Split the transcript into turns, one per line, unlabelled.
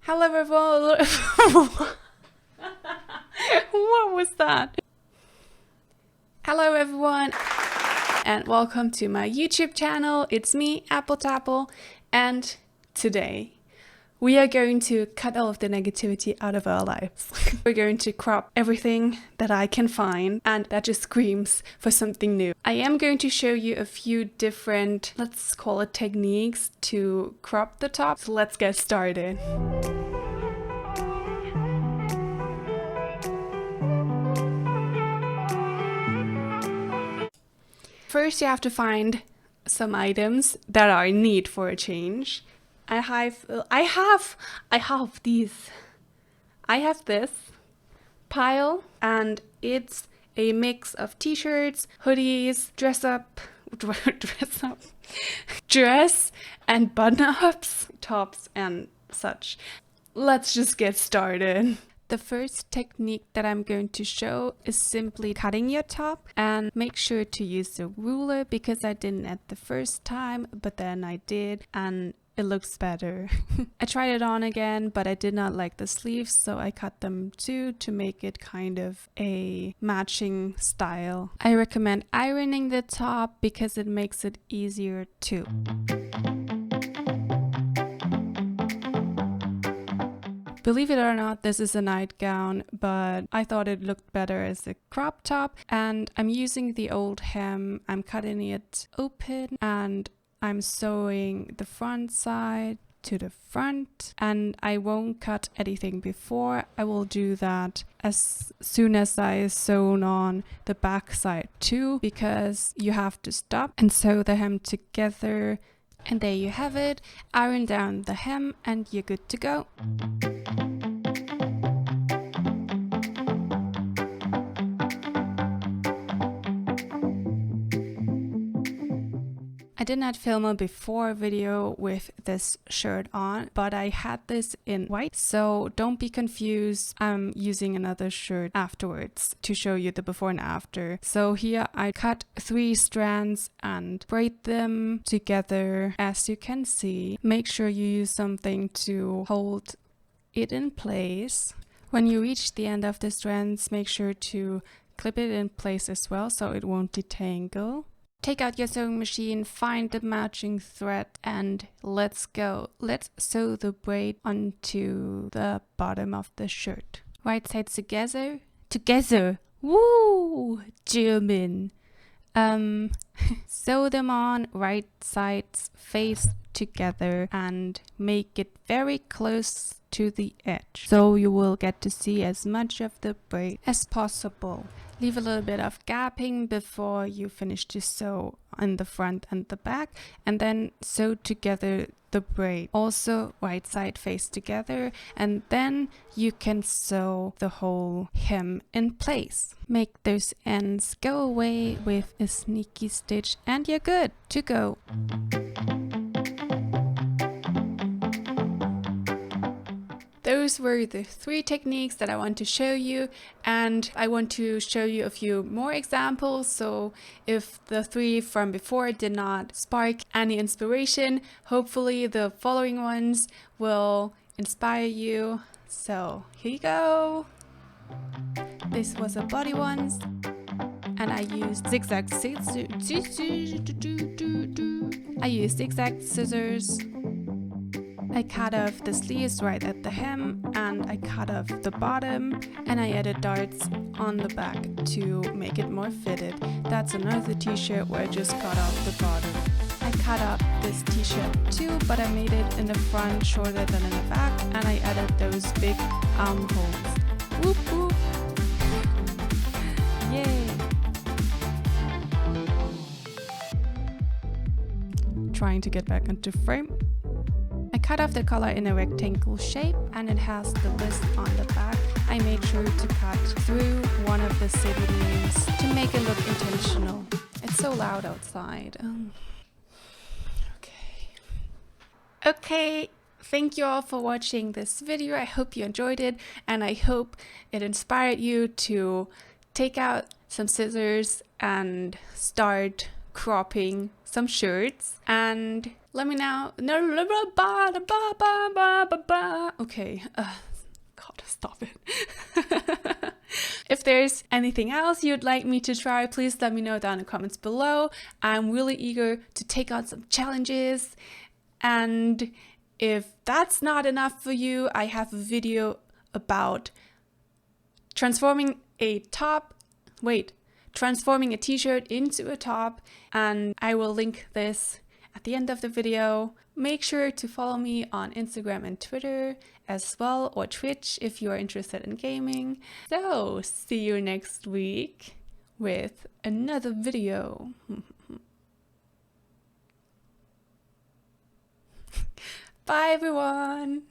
Hello everyone. What was that? Hello everyone and welcome to my YouTube channel. It's me, Appletapple, and today we are going to cut all of the negativity out of our lives. We're going to crop everything that I can find and that just screams for something new. I am going to show you a few different, let's call it techniques to crop the top. So let's get started. First, you have to find some items that are in need for a change. I have this pile, and it's a mix of t-shirts, hoodies, dress and button-ups, tops and such. Let's just get started. The first technique that I'm going to show is simply cutting your top, and make sure to use a ruler because I didn't at the first time, but then I did and it looks better. I tried it on again, but I did not like the sleeves, so I cut them too to make it kind of a matching style. I recommend ironing the top because it makes it easier too. Believe it or not, this is a nightgown, but I thought it looked better as a crop top, and I'm using the old hem. I'm cutting it open and I'm sewing the front side to the front, and I won't cut anything before. I will do that as soon as I sew on the back side too, because you have to stop and sew the hem together. And there you have it. Iron down the hem and you're good to go. I did not film a before video with this shirt on, but I had this in white, so don't be confused. I'm using another shirt afterwards to show you the before and after. So here I cut 3 strands and braid them together, as you can see. Make sure you use something to hold it in place. When you reach the end of the strands, make sure to clip it in place as well so it won't detangle. Take out your sewing machine, find the matching thread, and let's go. Let's sew the braid onto the bottom of the shirt. Right sides together. Woo! German. Sew them on, right sides face together, and make it very close to the edge, so you will get to see as much of the braid as possible. Leave a little bit of gapping before you finish to sew on the front and the back, and then sew together the braid. Also right side face together, and then you can sew the whole hem in place. Make those ends go away with a sneaky stitch and you're good to go. Those were the 3 techniques that I want to show you, and I want to show you a few more examples. So if the 3 from before did not spark any inspiration, hopefully the following ones will inspire you. So here you go. This was a body once, and I used zigzag scissors. I cut off the sleeves right at the hem, and I cut off the bottom, and I added darts on the back to make it more fitted. That's another t-shirt where I just cut off the bottom. I cut up this t-shirt too, but I made it in the front shorter than in the back, and I added those big armholes. Whoop whoop! Yay! Trying to get back into frame. I cut off the collar in a rectangle shape, and it has the list on the back. I made sure to cut through one of the city names to make it look intentional. It's so loud outside. Okay, thank you all for watching this video. I hope you enjoyed it, and I hope it inspired you to take out some scissors and start cropping some shirts. And let me know. Okay. God, stop it. If there's anything else you'd like me to try, please let me know down in the comments below. I'm really eager to take on some challenges. And if that's not enough for you, I have a video about transforming a t-shirt into a top, and I will link this at the end of the video. Make sure to follow me on Instagram and Twitter as well, or Twitch if you are interested in gaming. So, see you next week with another video. Bye everyone!